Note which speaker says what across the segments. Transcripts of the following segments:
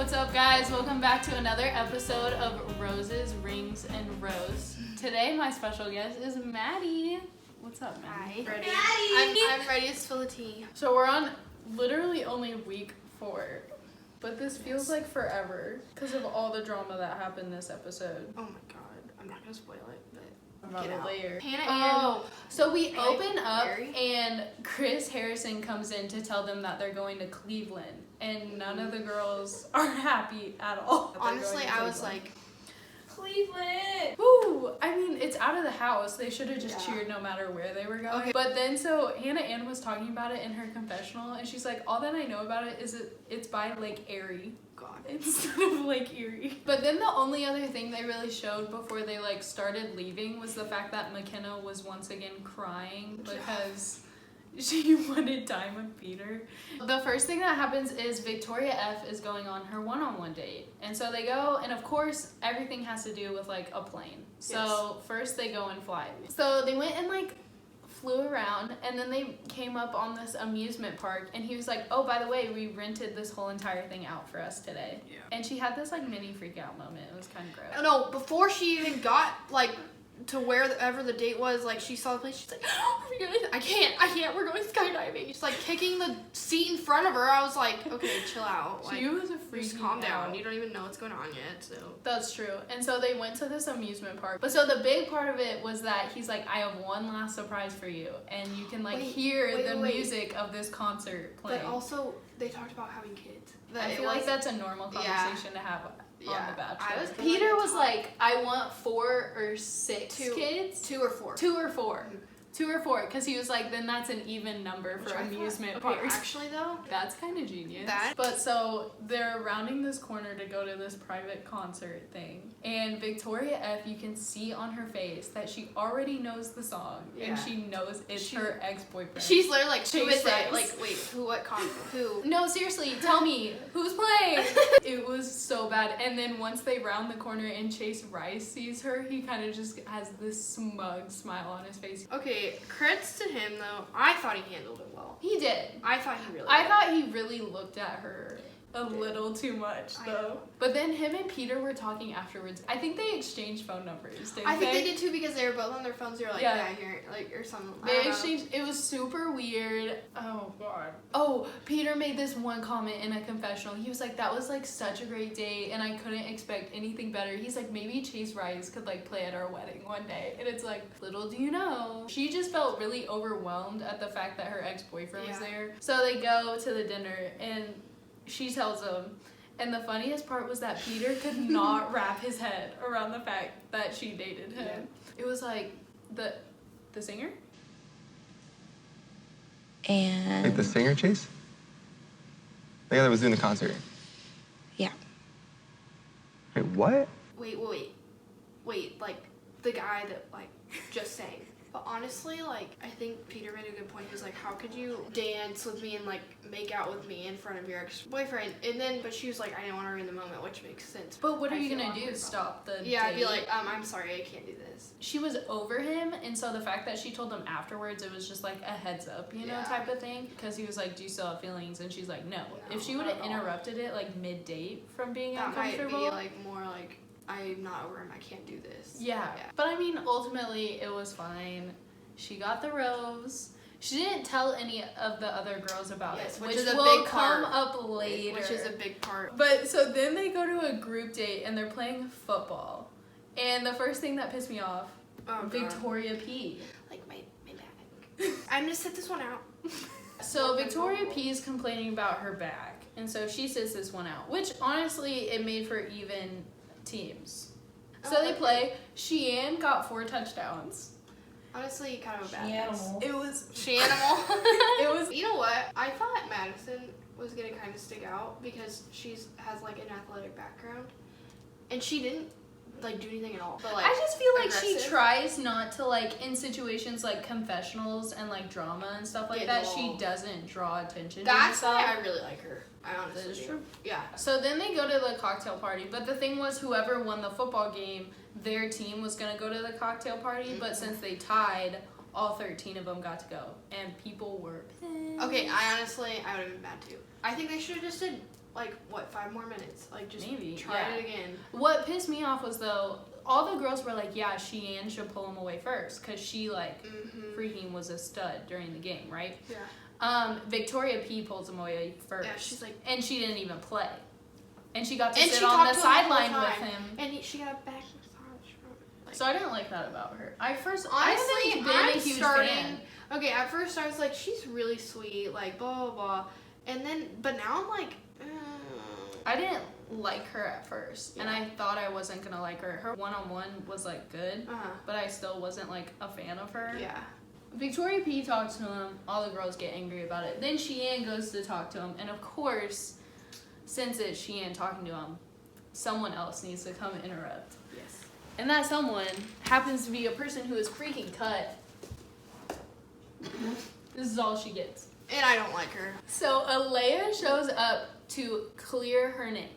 Speaker 1: What's up, guys? Welcome back to another episode of Roses, Rings, and Rose. Today, my special guest is Maddie. What's up, Maddie?
Speaker 2: Hi.
Speaker 1: Ready?
Speaker 2: I'm ready to spill the tea.
Speaker 1: So we're on literally only week 4, but this feels like forever because of all the drama that happened this episode.
Speaker 2: Oh my god, I'm not gonna spoil it, but
Speaker 1: About it later.
Speaker 2: Hannah
Speaker 1: So we
Speaker 2: and
Speaker 1: open up
Speaker 2: Harry?
Speaker 1: and Chris Harrison comes in to tell them that they're going to Cleveland, and none of the girls are happy at all. that they're
Speaker 2: honestly,
Speaker 1: going to
Speaker 2: I was
Speaker 1: Cleveland.
Speaker 2: like, Cleveland.
Speaker 1: Woo! I mean, it's out of the house. They should have just
Speaker 2: Yeah.
Speaker 1: cheered no matter where they were going.
Speaker 2: Okay.
Speaker 1: But then, so Hannah Ann was talking about it in her confessional, and she's like, all that I know about it is it's by Lake Erie
Speaker 2: God.
Speaker 1: instead of Lake Erie. But then the only other thing they really showed before they like started leaving was the fact that McKenna was once again crying because she wanted time with Peter. The first thing that happens is Victoria F is going on her one-on-one date. And so they go, and of course, everything has to do with like a plane. So first they go and fly. So they went and like flew around, and then they came up on this amusement park, and he was like, oh, by the way, we rented this whole entire thing out for us today.
Speaker 2: Yeah.
Speaker 1: And she had this like mini freak out moment. It was kind of gross.
Speaker 2: No, before she even got like to wherever the date was, like she saw the place, she's like, oh, are we going? I can't. We're going skydiving. She's like kicking the seat in front of her. I was like, okay, chill out. Like,
Speaker 1: She was a freak.
Speaker 2: just calm down. You don't even know what's going on yet, so.
Speaker 1: That's true. And so they went to this amusement park. But so the big part of it was that he's like, I have one last surprise for you. And you can like hear the music of this concert playing.
Speaker 2: But also, they talked about having kids.
Speaker 1: I feel like that's a normal conversation to have on The Bachelor. Peter was like, I want 4 or 6 kids.
Speaker 2: 2 or 4.
Speaker 1: 2 or 4. 2 or 4, because he was like, then that's an even number for amusement parks.
Speaker 2: Actually, though,
Speaker 1: That's kind of genius. But so they're rounding this corner to go to this private concert thing. And Victoria F, you can see on her face that she already knows the song. And she knows it's her ex-boyfriend.
Speaker 2: she's literally like, who
Speaker 1: Chase
Speaker 2: is it?
Speaker 1: Rice.
Speaker 2: Like, wait, who?
Speaker 1: No, seriously, tell me, who's playing? It was so bad. And then once they round the corner and Chase Rice sees her, he kind of just has this smug smile on his face.
Speaker 2: Okay, credits to him, though. I thought he handled it well.
Speaker 1: He did.
Speaker 2: I thought he really
Speaker 1: I
Speaker 2: did.
Speaker 1: thought he really looked at her a little too much,
Speaker 2: I
Speaker 1: though.
Speaker 2: know.
Speaker 1: But then him and Peter were talking afterwards. I think they exchanged phone numbers, didn't
Speaker 2: I think they did too because they were both on their phones. They were like,
Speaker 1: Yeah.
Speaker 2: yeah, here, like, or something. I
Speaker 1: They
Speaker 2: don't know.
Speaker 1: exchanged. It was super weird. Oh, God. Oh, Peter made this one comment in a confessional. He was like, that was, like, such a great date, and I couldn't expect anything better. He's like, maybe Chase Rice could, like, play at our wedding one day. And it's like, little do you know. She just felt really overwhelmed at the fact that her ex-boyfriend was there. So they go to the dinner, and she tells him. And the funniest part was that Peter could not wrap his head around the fact that she dated him. Yeah. It was like, the singer?
Speaker 3: And
Speaker 4: Like the singer, Chase? The guy that was doing the concert.
Speaker 3: yeah.
Speaker 4: Wait, what?
Speaker 2: Wait, like, the guy that, like, just sang. But honestly, like, I think Peter made a good point. He was like, how could you dance with me and, like, make out with me in front of your ex-boyfriend? And then, but she was like, I didn't want to ruin the moment, which makes sense.
Speaker 1: But what are
Speaker 2: I
Speaker 1: you
Speaker 2: feel
Speaker 1: gonna
Speaker 2: awkward
Speaker 1: do?
Speaker 2: about
Speaker 1: Stop the
Speaker 2: Yeah, I'd be
Speaker 1: date?
Speaker 2: like, I'm sorry, I can't do this.
Speaker 1: She was over him, and so the fact that she told him afterwards, it was just like a heads up, you know,
Speaker 2: Yeah.
Speaker 1: type of thing. Because he was like, do you still have feelings? And she's like, no. If she would have
Speaker 2: not at all.
Speaker 1: interrupted it, like, mid-date from being
Speaker 2: That might
Speaker 1: uncomfortable.
Speaker 2: be, like, more like, I'm not over him, I can't do this.
Speaker 1: Yeah. But I mean, ultimately, it was fine. She got the rose. She didn't tell any of the other girls about
Speaker 2: Yes,
Speaker 1: it,
Speaker 2: which
Speaker 1: which
Speaker 2: is a
Speaker 1: will
Speaker 2: big
Speaker 1: come
Speaker 2: part.
Speaker 1: up later.
Speaker 2: Which is a big part.
Speaker 1: But so then they go to a group date and they're playing football. And the first thing that pissed me off,
Speaker 2: Oh, God.
Speaker 1: Victoria P.
Speaker 2: Like, my back. I'm gonna sit this one out.
Speaker 1: So Victoria P is complaining about her back. And so she sits this one out, which honestly, it made for even teams. So
Speaker 2: Oh,
Speaker 1: they
Speaker 2: okay.
Speaker 1: play. Sheehan got 4 touchdowns.
Speaker 2: Honestly, kind of a bad
Speaker 3: She-animal.
Speaker 1: It was
Speaker 2: She-animal.
Speaker 1: It was
Speaker 2: You know what? I thought Madison was gonna kind of stick out because has like an athletic background, and she didn't like do anything at all. But like,
Speaker 1: I just feel like she
Speaker 2: aggressive.
Speaker 1: tries not to, like, in situations like confessionals and like drama and stuff like
Speaker 2: Get
Speaker 1: that, she
Speaker 2: involved.
Speaker 1: doesn't draw attention to
Speaker 2: That's
Speaker 1: herself.
Speaker 2: why I really like her. I honestly
Speaker 1: That is
Speaker 2: do.
Speaker 1: true.
Speaker 2: Yeah.
Speaker 1: So then they go to the cocktail party, but the thing was, whoever won the football game, their team was gonna go to the cocktail party, but since they tied, all 13 of them got to go, and people were pissed.
Speaker 2: Okay, I would have been mad too. I think they should have just did like, what, 5 more minutes? Like, just
Speaker 1: Maybe,
Speaker 2: try
Speaker 1: yeah.
Speaker 2: it again.
Speaker 1: What pissed me off was, though, all the girls were like, yeah, Sheehan should pull him away first, because she, like, freaking was a stud during the game, right?
Speaker 2: Yeah.
Speaker 1: Victoria P pulls him away first.
Speaker 2: Yeah, she's like...
Speaker 1: And she didn't even play. And she got to
Speaker 2: And
Speaker 1: sit
Speaker 2: she
Speaker 1: on the
Speaker 2: talked to him the whole
Speaker 1: sideline with
Speaker 2: time.
Speaker 1: him.
Speaker 2: And she got a back massage from like,
Speaker 1: So I didn't like that about her. I haven't
Speaker 2: honestly,
Speaker 1: been a
Speaker 2: I'm
Speaker 1: huge
Speaker 2: starting...
Speaker 1: fan.
Speaker 2: Okay, at first I was like, she's really sweet, like, blah, blah, blah. And then, but now I'm like...
Speaker 1: I didn't like her at first.
Speaker 2: Yeah.
Speaker 1: And I thought I wasn't going to like her. Her one-on-one was, like, good. But I still wasn't, like, a fan of her.
Speaker 2: Yeah.
Speaker 1: Victoria P talks to him. All the girls get angry about it. Then Sheehan goes to talk to him. And, of course, since it's Sheehan talking to him, someone else needs to come interrupt.
Speaker 2: Yes.
Speaker 1: And that someone happens to be a person who is freaking cut. This is all she gets.
Speaker 2: And I don't like her.
Speaker 1: So Alea shows up to clear her name,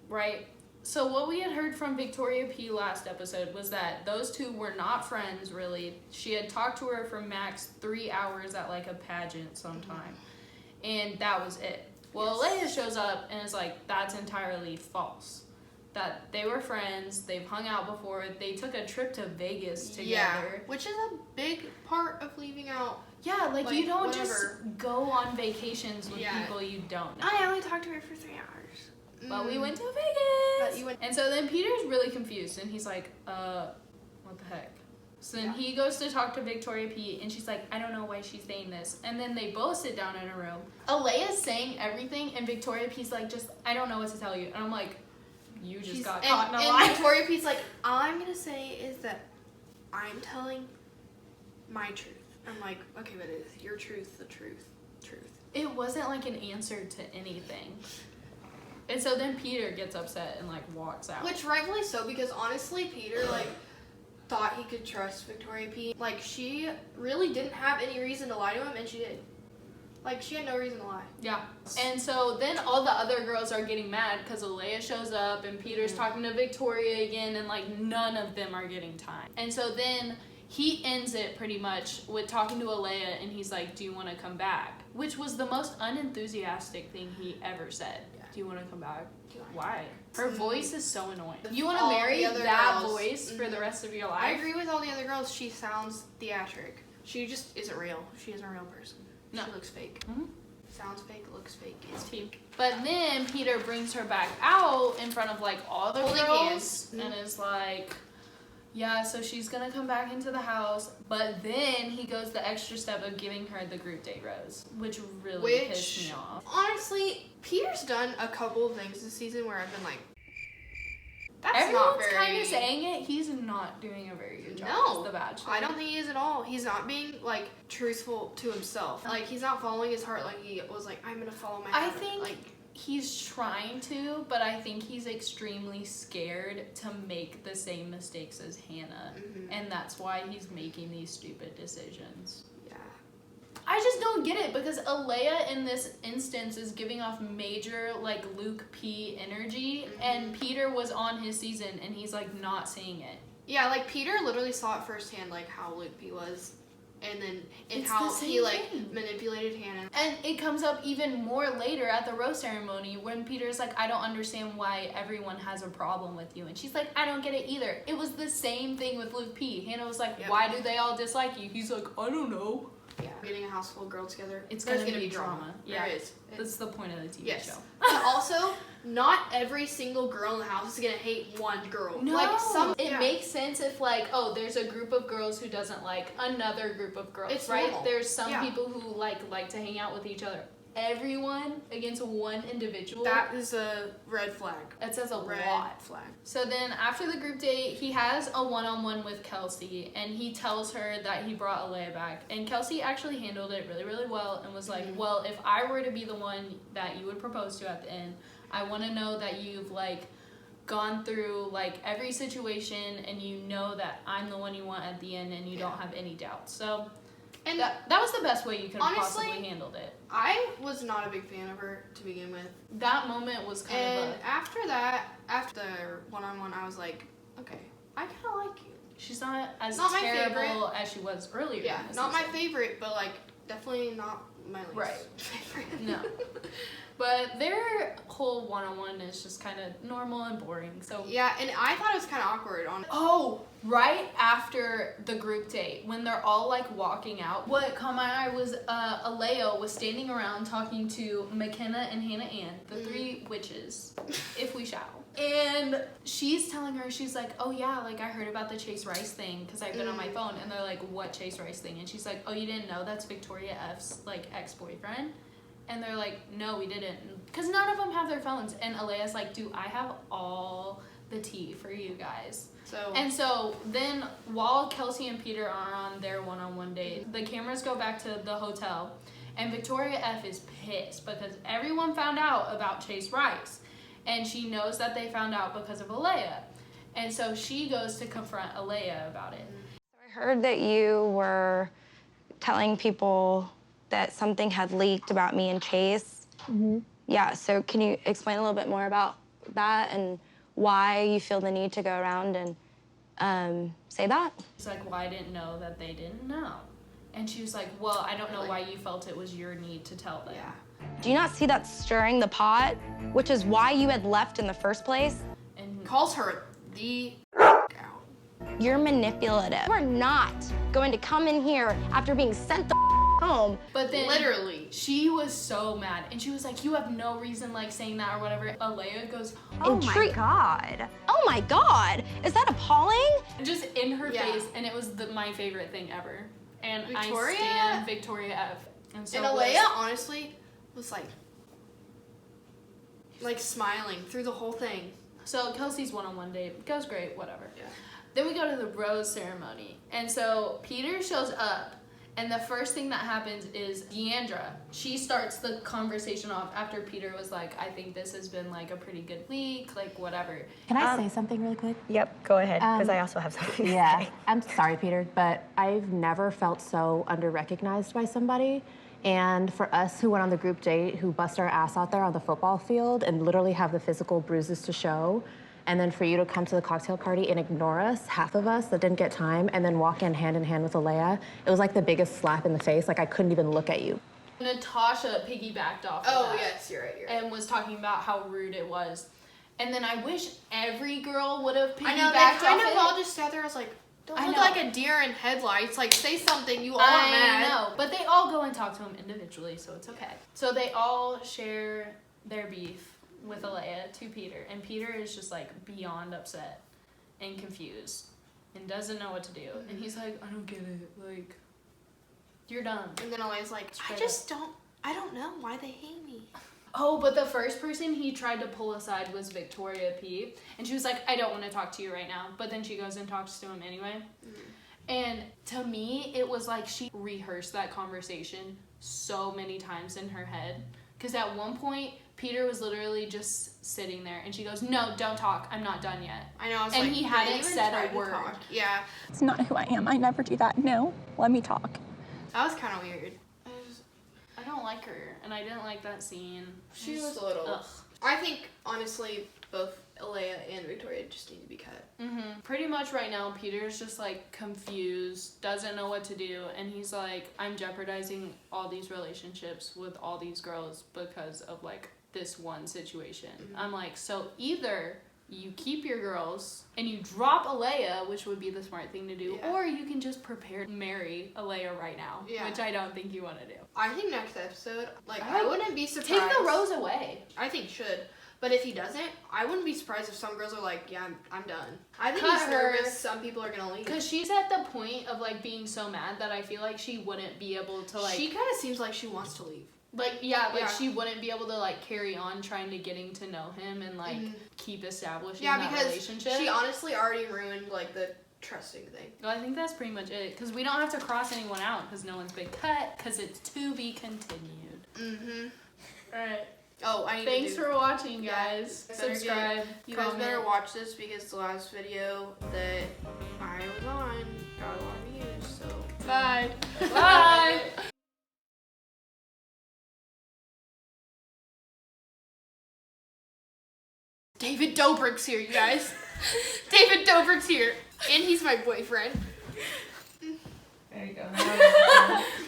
Speaker 1: right? So what we had heard from Victoria P last episode was that those two were not friends, really. She had talked to her for max 3 hours at, like, a pageant sometime. And that was it. Well, Alea shows up and is like, that's entirely false. That they were friends, they've hung out before, they took a trip to Vegas together.
Speaker 2: Yeah, which is a big part of leaving out.
Speaker 1: Yeah, like you don't
Speaker 2: whatever.
Speaker 1: just go on vacations with people you don't know.
Speaker 2: I only talked to her for 3 hours.
Speaker 1: But we went to Vegas.
Speaker 2: But you went-
Speaker 1: And so then Peter's really confused and he's like, what the heck? So then he goes to talk to Victoria P and she's like, I don't know why she's saying this. And then they both sit down in a room. Alea's saying everything and Victoria P's like, just, I don't know what to tell you. And I'm like, you just got caught in a lie.
Speaker 2: And Victoria P's like, all I'm going to say is that I'm telling my truth. I'm like, okay, but is your truth the truth?
Speaker 1: It wasn't like an answer to anything. And so then Peter gets upset and, like, walks out.
Speaker 2: Which rightfully so, because honestly, Peter, like, thought he could trust Victoria P. Like, she really didn't have any reason to lie to him, and she did. Like, she had no reason to lie.
Speaker 1: Yeah. And so then all the other girls are getting mad because Alea shows up and Peter's talking to Victoria again, and, like, none of them are getting time. And so then he ends it pretty much with talking to Alea, and he's like, do you want to come back? Which was the most unenthusiastic thing he ever said. Yeah. Do you want to come back? Why? Her voice is so annoying. You want to marry that voice for the rest of your life?
Speaker 2: I agree with all the other girls. She sounds theatric. She just isn't real. She isn't a real person.
Speaker 1: No.
Speaker 2: She looks fake. Sounds fake, looks fake, is fake.
Speaker 1: But then Peter brings her back out in front of, like, all the
Speaker 2: Holding
Speaker 1: girls
Speaker 2: hands.
Speaker 1: and is like, yeah, so she's gonna come back into the house. But then he goes the extra step of giving her the group date rose, which really pissed me off.
Speaker 2: Honestly, Peter's done a couple of things this season where I've been like, that's
Speaker 1: Everyone's
Speaker 2: not very...
Speaker 1: kind of saying it. He's not doing a very good job as the Bachelor.
Speaker 2: I don't think he is at all. He's not being, like, truthful to himself. Like, he's not following his heart like he was like, I'm gonna follow my heart.
Speaker 1: I think
Speaker 2: like,
Speaker 1: he's trying to, but I think he's extremely scared to make the same mistakes as Hannah. And that's why he's making these stupid decisions.
Speaker 2: yeah.
Speaker 1: I just don't get it because Alea in this instance is giving off major, like, Luke P energy, and Peter was on his season and he's, like, not seeing it.
Speaker 2: Yeah, like, Peter literally saw it firsthand, like, how Luke P was, and then
Speaker 1: It's
Speaker 2: how
Speaker 1: the same
Speaker 2: he, like,
Speaker 1: thing.
Speaker 2: manipulated Hannah.
Speaker 1: And it comes up even more later at the rose ceremony when Peter's like, I don't understand why everyone has a problem with you. And she's like, I don't get it either. It was the same thing with Luke P. Hannah was like, why do they all dislike you? He's like, I don't know.
Speaker 2: Yeah. Getting a house full of girls together.
Speaker 1: It's
Speaker 2: There's
Speaker 1: gonna be drama. Yeah.
Speaker 2: There is.
Speaker 1: That's the point of the TV
Speaker 2: Yes.
Speaker 1: show.
Speaker 2: But also, not every single girl in the house is gonna hate one girl.
Speaker 1: No,
Speaker 2: Like,
Speaker 1: it makes sense if, like, oh, there's a group of girls who doesn't like another group of girls,
Speaker 2: It's
Speaker 1: right?
Speaker 2: normal.
Speaker 1: There's some
Speaker 2: Yeah.
Speaker 1: people who like to hang out with each other. Everyone against one individual.
Speaker 2: That is a red flag.
Speaker 1: It says a
Speaker 2: Red
Speaker 1: lot.
Speaker 2: flag.
Speaker 1: So then after the group date, he has a one-on-one with Kelsey, and he tells her that he brought Alea back. And Kelsey actually handled it really, really well and was like, well, if I were to be the one that you would propose to at the end, I want to know that you've, like, gone through, like, every situation and you know that I'm the one you want at the end and you don't have any doubts. So
Speaker 2: And
Speaker 1: that was the best way you could have
Speaker 2: honestly,
Speaker 1: possibly handled it.
Speaker 2: I was not a big fan of her to begin with.
Speaker 1: That moment was kind
Speaker 2: And
Speaker 1: of
Speaker 2: after that, after the one-on-one, I was like, okay, I kind of like you.
Speaker 1: she's not as
Speaker 2: Not my
Speaker 1: terrible
Speaker 2: favorite.
Speaker 1: as she was earlier.
Speaker 2: Yeah,
Speaker 1: in the
Speaker 2: not my
Speaker 1: season.
Speaker 2: favorite, but, like, definitely not my least
Speaker 1: Right.
Speaker 2: favorite.
Speaker 1: No. But their whole one-on-one is just kind of normal and boring. So
Speaker 2: Yeah, and I thought it was kind of awkward on.
Speaker 1: oh, right after the group date, when they're all like walking out, what caught my eye was Alea was standing around talking to McKenna and Hannah Ann, the three witches, if we shall. And she's telling her, she's like, oh yeah, like I heard about the Chase Rice thing because I've been on my phone. And they're like, what Chase Rice thing? And she's like, oh, you didn't know that's Victoria F's like ex-boyfriend? And they're like, no, we didn't. Because none of them have their phones. And Alea's like, dude, I have all the tea for you guys. So then while Kelsey and Peter are on their one-on-one date, the cameras go back to the hotel. And Victoria F is pissed because everyone found out about Chase Rice. And she knows that they found out because of Alea. And so she goes to confront Alea about it.
Speaker 3: I heard that you were telling people that something had leaked about me and Chase. Yeah, so can you explain a little bit more about that and why you feel the need to go around and say that?
Speaker 1: She's like, well, I didn't know that they didn't know. And she was like, well, I don't know why you felt it was your need to tell them.
Speaker 2: Yeah.
Speaker 3: Do you not see that stirring the pot, which is why you had left in the first place?
Speaker 1: And
Speaker 2: Calls her the out.
Speaker 3: You're manipulative. You are not going to come in here after being sent the home.
Speaker 1: but then
Speaker 2: Literally.
Speaker 1: she was so mad. And she was like, you have no reason like saying that or whatever. Alea goes,
Speaker 3: Oh my God. Oh my God. Is that appalling?
Speaker 1: just in her
Speaker 2: Yeah.
Speaker 1: face. And it was my favorite thing ever. And
Speaker 2: Victoria?
Speaker 1: I stand Victoria F. So
Speaker 2: And Alea, honestly, was like smiling through the whole thing.
Speaker 1: So Kelsey's one-on-one date goes great, whatever.
Speaker 2: Yeah.
Speaker 1: Then we go to the rose ceremony. And so Peter shows up, and the first thing that happens is Deandra. She starts the conversation off after Peter was like, I think this has been like a pretty good week, like whatever.
Speaker 5: Can I say something really quick?
Speaker 6: Yep, go ahead, because I also have something to
Speaker 5: Yeah,
Speaker 6: say.
Speaker 5: I'm sorry, Peter, but I've never felt so under-recognized by somebody. And for us who went on the group date, who bust our ass out there on the football field and literally have the physical bruises to show, and then for you to come to the cocktail party and ignore us, half of us that didn't get time, and then walk in hand with Alea, it was like the biggest slap in the face. Like I couldn't even look at you.
Speaker 1: Natasha piggybacked off of
Speaker 2: Oh,
Speaker 1: that
Speaker 2: yes, you're right.
Speaker 1: and was talking about how rude it was. And then I wish every girl would have piggybacked
Speaker 2: I know,
Speaker 1: off
Speaker 2: they kind of
Speaker 1: it.
Speaker 2: all just sat there. I was like, don't
Speaker 1: I
Speaker 2: look
Speaker 1: know.
Speaker 2: like a deer in headlights. Like, say something. You all are
Speaker 1: I
Speaker 2: mad.
Speaker 1: know, but they all go and talk to him individually, so it's okay. So they all share their beef with Alea to Peter, and Peter is just like beyond upset and confused and doesn't know what to do. And he's like, I don't get it. Like, you're dumb.
Speaker 2: And then Alea's like,
Speaker 1: Straight
Speaker 2: I don't know why they hate me.
Speaker 1: Oh, but the first person he tried to pull aside was Victoria P. And she was like, I don't want to talk to you right now. But then she goes and talks to him anyway. And to me, it was like she rehearsed that conversation so many times in her head. Because at one point, Peter was literally just sitting there. And she goes, no, don't talk. I'm not done yet.
Speaker 2: I know, I was
Speaker 1: And
Speaker 2: like,
Speaker 1: he
Speaker 2: they
Speaker 1: hadn't
Speaker 2: even
Speaker 1: said a
Speaker 2: tried to
Speaker 1: word.
Speaker 2: talk. Yeah,
Speaker 7: It's not who I am. I never do that. No, let me talk.
Speaker 2: that was kind of weird.
Speaker 1: I don't like her. And I didn't like that scene.
Speaker 2: She was a little.
Speaker 1: Ugh.
Speaker 2: I think, honestly, both Alea and Victoria just need to be cut.
Speaker 1: Pretty much right now, Peter's just like confused, doesn't know what to do, and he's like, I'm jeopardizing all these relationships with all these girls because of like this one situation. I'm like, so either you keep your girls and you drop Alea, which would be the smart thing to do,
Speaker 2: Yeah.
Speaker 1: or you can just prepare to marry Alea right now,
Speaker 2: Yeah.
Speaker 1: which I don't think you want to do.
Speaker 2: I think next episode, like,
Speaker 1: I
Speaker 2: I wouldn't be surprised.
Speaker 1: Take the rose away.
Speaker 2: I think should. But if he doesn't, I wouldn't be surprised if some girls are like, yeah, I'm done. I think
Speaker 1: Cut
Speaker 2: he's
Speaker 1: her.
Speaker 2: nervous. Some people are going to leave.
Speaker 1: Because she's at the point of like being so mad that I feel like she wouldn't be able to like...
Speaker 2: She kind of seems like she wants to leave.
Speaker 1: Yeah, she wouldn't be able to like carry on trying to getting to know him and like keep establishing that
Speaker 2: because
Speaker 1: relationship.
Speaker 2: she honestly already ruined like the trusting thing.
Speaker 1: Well, I think that's pretty much it because we don't have to cross anyone out because no one's been cut because it's to be continued. All right.
Speaker 2: Oh, I need
Speaker 1: Thanks
Speaker 2: to
Speaker 1: for watching, guys.
Speaker 2: Yeah, better
Speaker 1: Subscribe.
Speaker 2: You guys
Speaker 1: comment.
Speaker 2: better watch this because the last video that I was on got a lot of views. So
Speaker 1: Bye. Bye.
Speaker 2: David Dobrik's here, you guys. David Dobrik's here, and he's my boyfriend.
Speaker 1: There you go.